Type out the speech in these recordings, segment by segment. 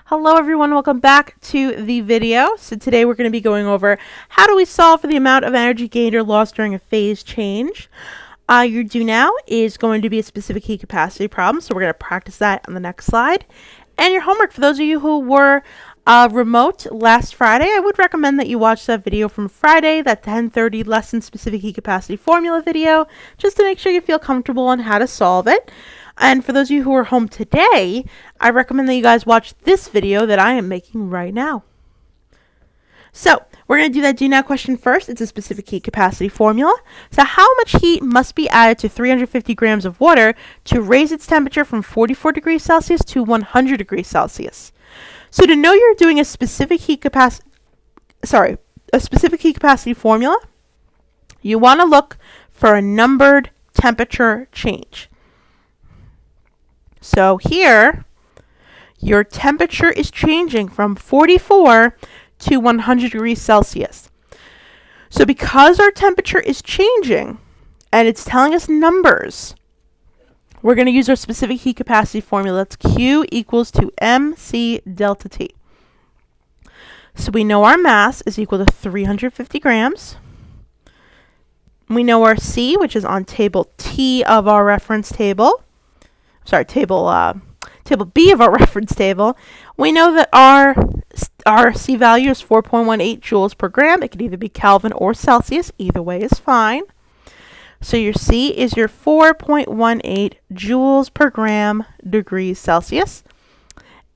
Hello everyone, welcome back to the video. So today we're going to be going over how do we solve for the amount of energy gained or lost during a phase change. Your do now is going to be a specific heat capacity problem, so we're going to practice that on the next slide. And your homework, for those of you who were remote last Friday, I would recommend that you watch that video from Friday, that 10:30 lesson specific heat capacity formula video, just to make sure you feel comfortable on how to solve it. And for those of you who are home today, I recommend that you guys watch this video that I am making right now. So we're going to do that do now question first. It's a specific heat capacity formula. So how much heat must be added to 350 grams of water to raise its temperature from 44 degrees Celsius to 100 degrees Celsius? So to know you're doing a specific heat capacity formula, you want to look for a numbered temperature change. So here, your temperature is changing from 44 to 100 degrees Celsius. So because our temperature is changing and it's telling us numbers, we're going to use our specific heat capacity formula. That's Q equals to mc delta T. So we know our mass is equal to 350 grams. We know our C, which is on table T of our reference table. Table B of our reference table. We know that our C value is 4.18 joules per gram. It could either be Kelvin or Celsius. Either way is fine. So your C is your 4.18 joules per gram degrees Celsius.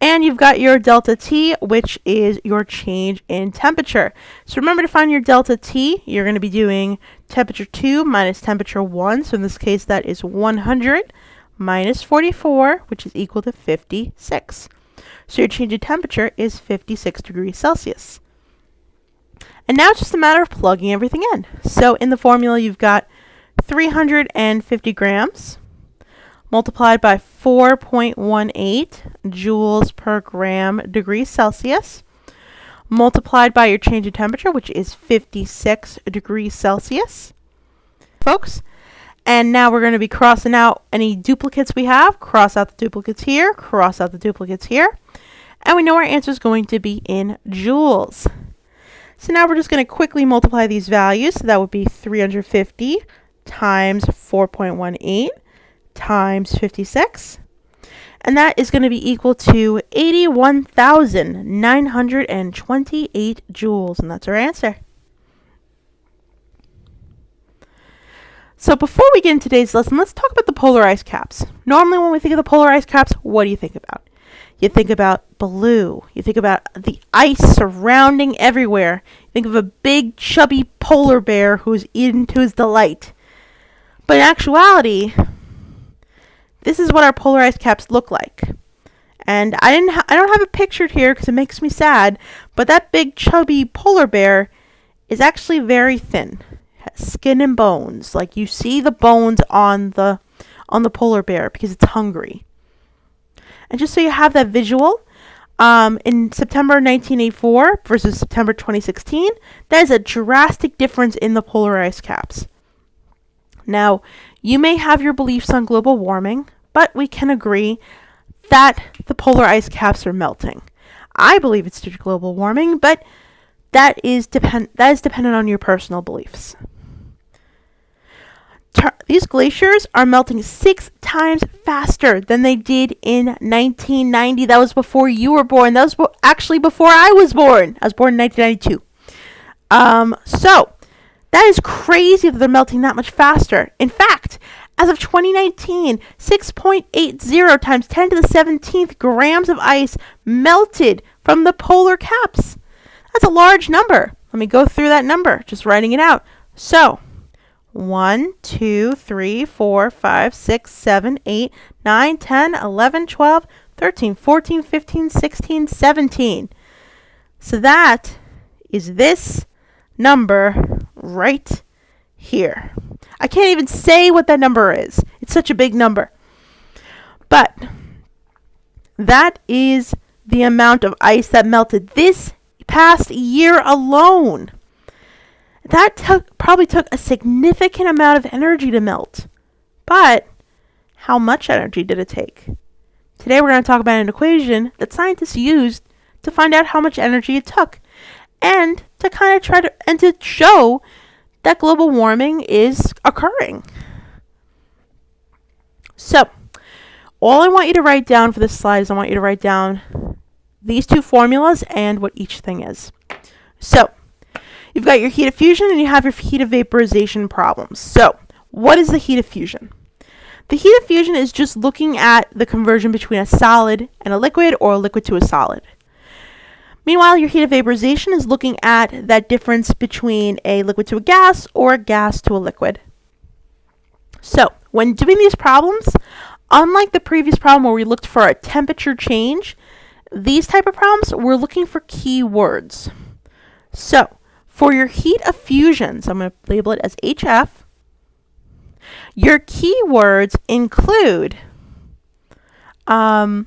And you've got your delta T, which is your change in temperature. So remember, to find your delta T, you're going to be doing temperature 2 minus temperature 1. So in this case, that is 100 minus 44, which is equal to 56. So your change in temperature is 56 degrees Celsius. And now it's just a matter of plugging everything in. So in the formula, you've got 350 grams multiplied by 4.18 joules per gram degrees Celsius, multiplied by your change in temperature, which is 56 degrees Celsius, folks. And now we're going to be crossing out any duplicates we have. Cross out the duplicates here, cross out the duplicates here. And we know our answer is going to be in joules. So now we're just going to quickly multiply these values. So that would be 350 times 4.18 times 56. And that is going to be equal to 81,928 joules. And that's our answer. So before we get into today's lesson, let's talk about the polar ice caps. Normally when we think of the polar ice caps, what do you think about? You think about blue. You think about the ice surrounding everywhere. You think of a big chubby polar bear who's eaten to his delight. But in actuality, this is what our polar ice caps look like. And I don't have it pictured here because it makes me sad, but that big chubby polar bear is actually very thin. Skin and bones, like you see the bones on the polar bear because it's hungry. And just so you have that visual, in September 1984 versus September 2016, that is a drastic difference in the polar ice caps. Now, you may have your beliefs on global warming, but we can agree that the polar ice caps are melting. I believe it's due to global warming, but that is dependent on your personal beliefs. These glaciers are melting 6 times faster than they did in 1990. That was before you were born. That was actually before I was born. I was born in 1992. So that is crazy that they're melting that much faster. In fact, as of 2019, 6.80 times 10 to the 17th grams of ice melted from the polar caps. That's a large number. Let me go through that number, just writing it out. So 1, 2, 3, 4, 5, 6, 7, 8, 9, 10, 11, 12, 13, 14, 15, 16, 17. So that is this number right here. I can't even say what that number is. It's such a big number. But that is the amount of ice that melted this past year alone. That probably took a significant amount of energy to melt. But how much energy did it take? Today we're going to talk about an equation that scientists used to find out how much energy it took and to kind of to show that global warming is occurring. So, all I want you to write down for this slide is I want you to write down these two formulas and what each thing is. So, you've got your heat of fusion and you have your heat of vaporization problems. So, what is the heat of fusion? The heat of fusion is just looking at the conversion between a solid and a liquid or a liquid to a solid. Meanwhile, your heat of vaporization is looking at that difference between a liquid to a gas or a gas to a liquid. So, when doing these problems, unlike the previous problem where we looked for a temperature change, these type of problems, we're looking for keywords. So, for your heat of fusion, so I'm going to label it as HF, your keywords include, keywords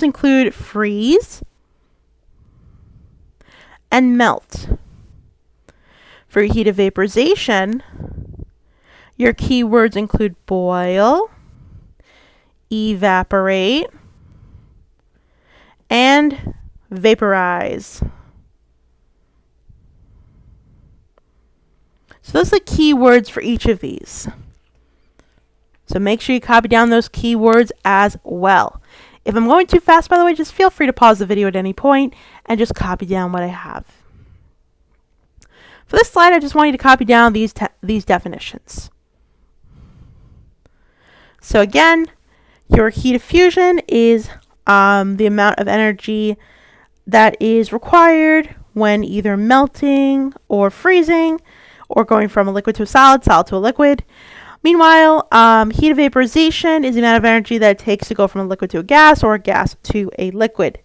include freeze and melt. For your heat of vaporization, your keywords include boil, evaporate, and vaporize. So those are the keywords for each of these. So make sure you copy down those keywords as well. If I'm going too fast, by the way, just feel free to pause the video at any point and just copy down what I have. For this slide, I just want you to copy down these definitions. So again, your heat of fusion is the amount of energy that is required when either melting or freezing or going from a liquid to a solid to a liquid. Meanwhile, heat of vaporization is the amount of energy that it takes to go from a liquid to a gas or a gas to a liquid.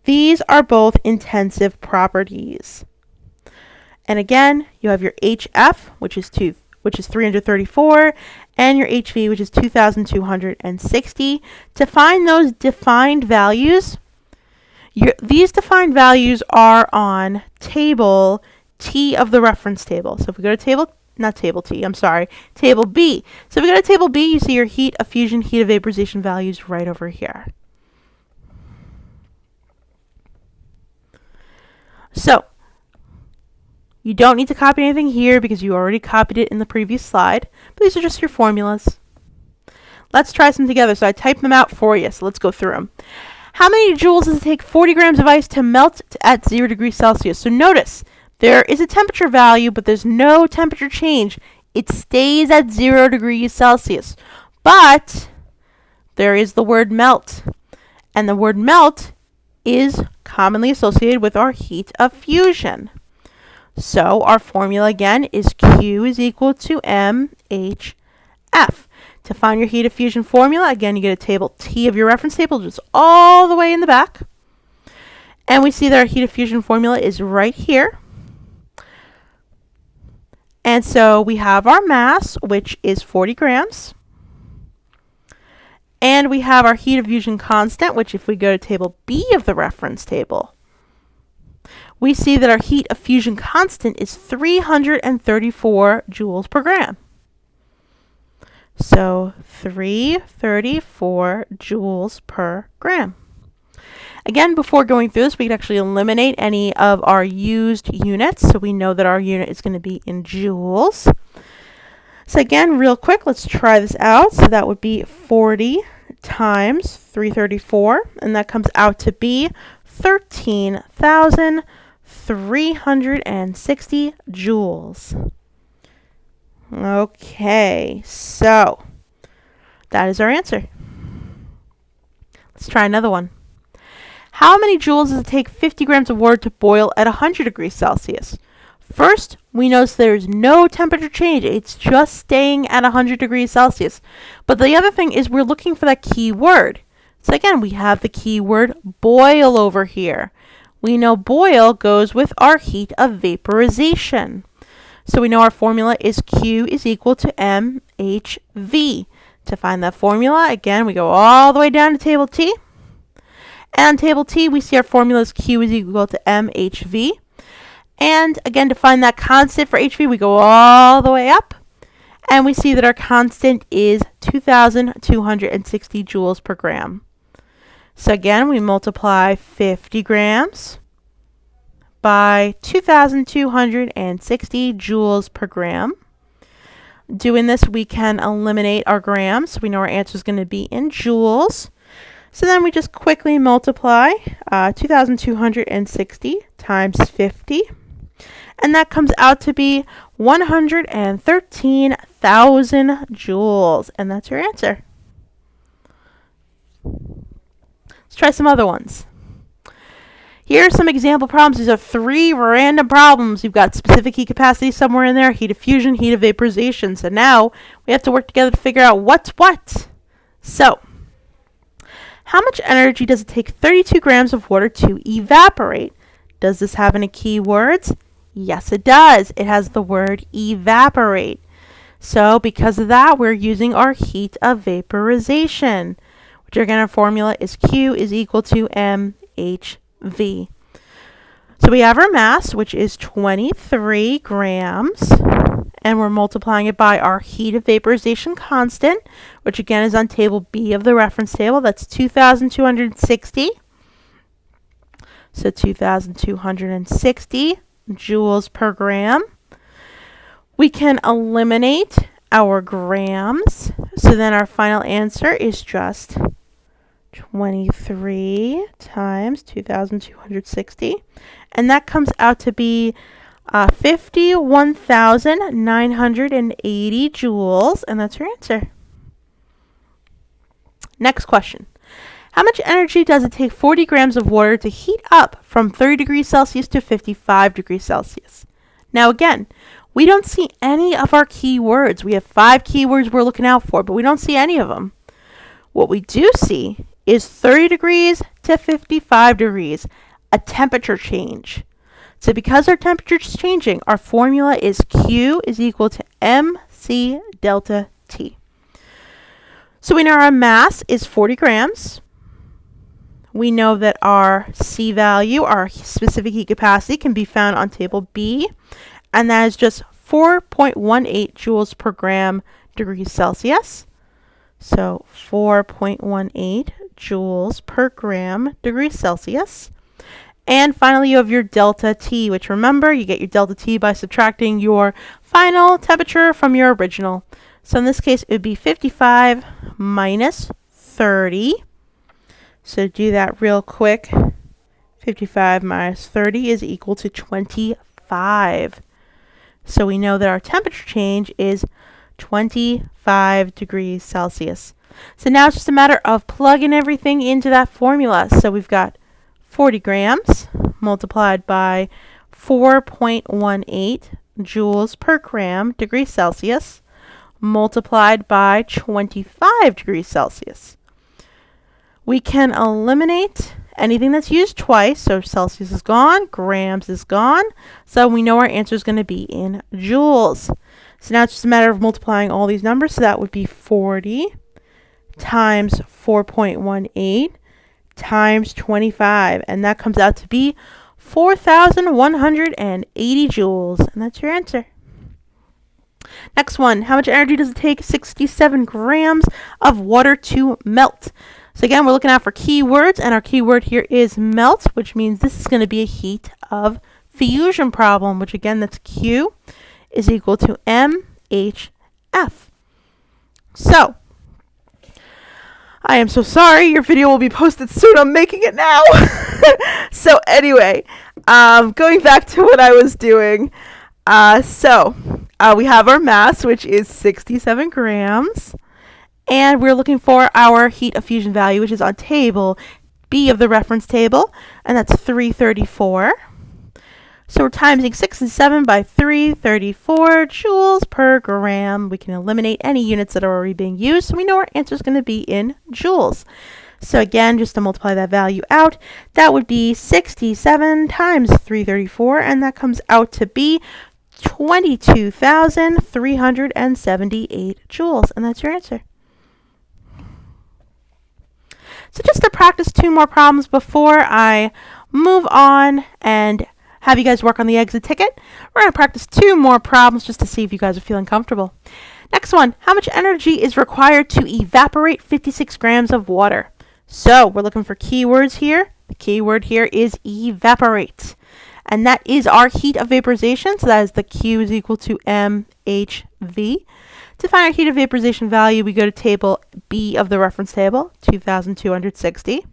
These are both intensive properties. And again, you have your HF, which is 334, and your HV, which is 2,260. To find those defined values, these defined values are on table T of the reference table. So if we go to table B. So if we go to table B, you see your heat of fusion, heat of vaporization values right over here. So, you don't need to copy anything here because you already copied it in the previous slide. But these are just your formulas. Let's try some together. So I typed them out for you. So let's go through them. How many joules does it take 40 grams of ice to melt at 0 degrees Celsius? So notice, there is a temperature value, but there's no temperature change. It stays at 0 degrees Celsius. But there is the word melt. And the word melt is commonly associated with our heat of fusion. So our formula again is Q is equal to MHF. To find your heat of fusion formula, again, you get a table T of your reference table, just all the way in the back. And we see that our heat of fusion formula is right here. And so we have our mass, which is 40 grams. And we have our heat of fusion constant, which if we go to table B of the reference table, we see that our heat of fusion constant is 334 joules per gram. So 334 joules per gram. Again, before going through this, we can actually eliminate any of our used units. So we know that our unit is going to be in joules. So again, real quick, let's try this out. So that would be 40 times 334, and that comes out to be 13,360 joules. Okay, so that is our answer. Let's try another one. How many joules does it take 50 grams of water to boil at 100 degrees Celsius? First, we notice there's no temperature change. It's just staying at 100 degrees Celsius. But the other thing is we're looking for that key word. So again, we have the keyword boil over here. We know boil goes with our heat of vaporization. So we know our formula is Q is equal to MHV. To find that formula, again, we go all the way down to table T. And on table T, we see our formula is Q is equal to MHV. And again, to find that constant for HV, we go all the way up. And we see that our constant is 2,260 joules per gram. So again, we multiply 50 grams by 2,260 joules per gram. Doing this, we can eliminate our grams. So we know our answer is going to be in joules. So then we just quickly multiply 2,260 times 50. And that comes out to be 113,000 joules. And that's your answer. Let's try some other ones. Here are some example problems. These are 3 random problems. You've got specific heat capacity somewhere in there, heat of fusion, heat of vaporization. So now we have to work together to figure out what's what. So, how much energy does it take 32 grams of water to evaporate? Does this have any keywords? Yes, it does. It has the word evaporate. So because of that, we're using our heat of vaporization, which again, our formula is Q is equal to mHV. So we have our mass, which is 23 grams, and we're multiplying it by our heat of vaporization constant, which again is on table B of the reference table. That's 2,260. So 2,260 joules per gram. We can eliminate our grams. So then our final answer is just 23 times 2,260. And that comes out to be 51,980 joules. And that's your answer. Next question. How much energy does it take 40 grams of water to heat up from 30 degrees Celsius to 55 degrees Celsius? Now again, we don't see any of our keywords. We have 5 keywords we're looking out for, but we don't see any of them. What we do see is 30 degrees to 55 degrees, a temperature change. So because our temperature is changing, our formula is Q is equal to mc delta T. So we know our mass is 40 grams. We know that our C value, our specific heat capacity, can be found on table B, and that is just 4.18 joules per gram degrees Celsius. So 4.18 joules per gram degrees Celsius. And finally, you have your delta T, which remember, you get your delta T by subtracting your final temperature from your original. So in this case, it would be 55 minus 30. So do that real quick. 55 minus 30 is equal to 25. So we know that our temperature change is 25 degrees Celsius. So now it's just a matter of plugging everything into that formula. So we've got 40 grams multiplied by 4.18 joules per gram degrees Celsius multiplied by 25 degrees Celsius. We can eliminate anything that's used twice. So Celsius is gone, grams is gone. So we know our answer is going to be in joules. So now it's just a matter of multiplying all these numbers. So that would be 40 times 4.18 times 25. And that comes out to be 4,180 joules. And that's your answer. Next one. How much energy does it take 67 grams of water to melt? So again, we're looking out for keywords, and our keyword here is melt, which means this is going to be a heat of fusion problem, which again, that's Q is equal to mHF. So, I am so sorry. Your video will be posted soon. I'm making it now. So anyway, going back to what I was doing. We have our mass, which is 67 grams. And we're looking for our heat of fusion value, which is on table B of the reference table. And that's 334. So we're timesing 6 and 7 by 334 joules per gram. We can eliminate any units that are already being used. So we know our answer is going to be in joules. So again, just to multiply that value out, that would be 67 times 334. And that comes out to be 22,378 joules. And that's your answer. So just to practice 2 more problems before I move on and have you guys work on the exit ticket, we're going to practice 2 more problems just to see if you guys are feeling comfortable. Next one, how much energy is required to evaporate 56 grams of water? So we're looking for keywords here. The keyword here is evaporate. And that is our heat of vaporization. So that is the Q is equal to mHV. To find our heat of vaporization value, we go to table B of the reference table, 2,260.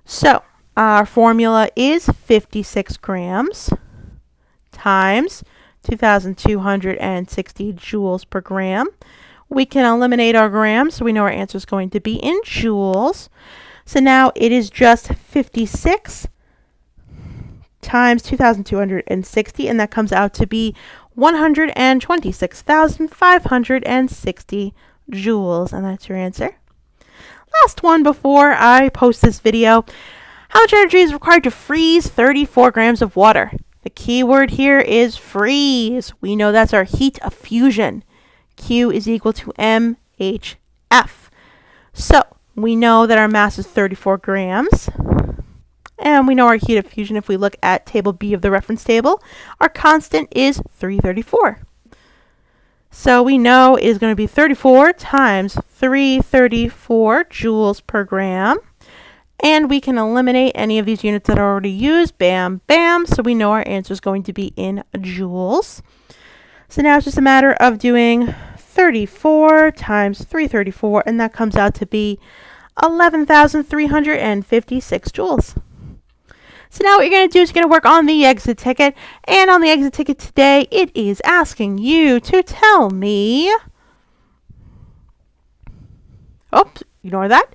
So our formula is 56 grams times 2,260 joules per gram. We can eliminate our grams, so we know our answer is going to be in joules. So now it is just 56 times 2,260, and that comes out to be 126,560 joules, and that's your answer. Last one before I post this video. How much energy is required to freeze 34 grams of water? The key word here is freeze. We know that's our heat of fusion. Q is equal to mHF. So we know that our mass is 34 grams. And we know our heat of fusion, if we look at table B of the reference table, our constant is 334. So we know it is going to be 34 times 334 joules per gram. And we can eliminate any of these units that are already used. Bam, bam. So we know our answer is going to be in joules. So now it's just a matter of doing 34 times 334, and that comes out to be 11,356 joules. So now what you're going to do is you're going to work on the exit ticket. And on the exit ticket today, it is asking you to tell me... Oops, ignore that.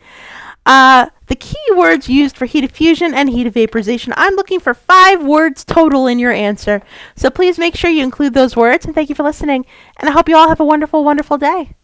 The keywords used for heat of fusion and heat of vaporization. I'm looking for 5 words total in your answer. So please make sure you include those words. And thank you for listening. And I hope you all have a wonderful, wonderful day.